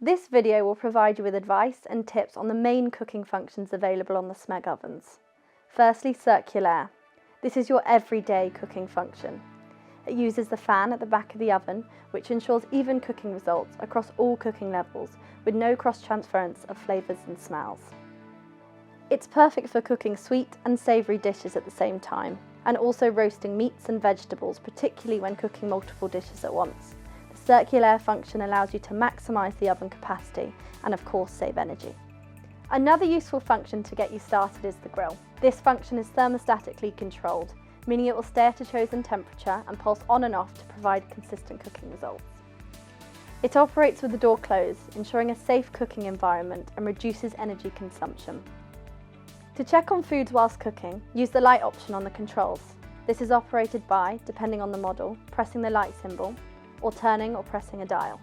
This video will provide you with advice and tips on the main cooking functions available on the Smeg ovens. Firstly, circulaire. This is your everyday cooking function. It uses the fan at the back of the oven, which ensures even cooking results across all cooking levels with no cross-transference of flavours and smells. It's perfect for cooking sweet and savoury dishes at the same time, and also roasting meats and vegetables, particularly when cooking multiple dishes at once. The circulaire function allows you to maximise the oven capacity and of course save energy. Another useful function to get you started is the grill. This function is thermostatically controlled, meaning it will stay at a chosen temperature and pulse on and off to provide consistent cooking results. It operates with the door closed, ensuring a safe cooking environment and reduces energy consumption. To check on foods whilst cooking, use the light option on the controls. This is operated by, depending on the model, pressing the light symbol, or turning or pressing a dial.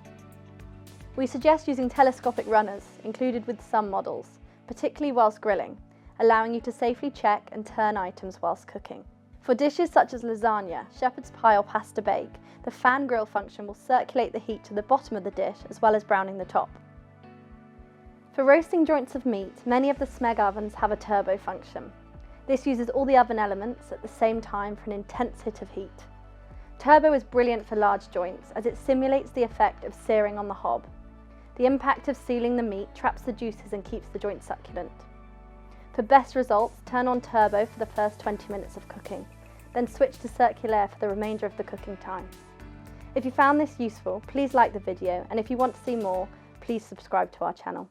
We suggest using telescopic runners, included with some models, particularly whilst grilling, allowing you to safely check and turn items whilst cooking. For dishes such as lasagna, shepherd's pie or pasta bake, the fan grill function will circulate the heat to the bottom of the dish as well as browning the top. For roasting joints of meat, many of the Smeg ovens have a turbo function. This uses all the oven elements at the same time for an intense hit of heat. Turbo is brilliant for large joints as it simulates the effect of searing on the hob. The impact of sealing the meat traps the juices and keeps the joint succulent. For best results, turn on turbo for the first 20 minutes of cooking, then switch to circulaire for the remainder of the cooking time. If you found this useful, please like the video, and if you want to see more, please subscribe to our channel.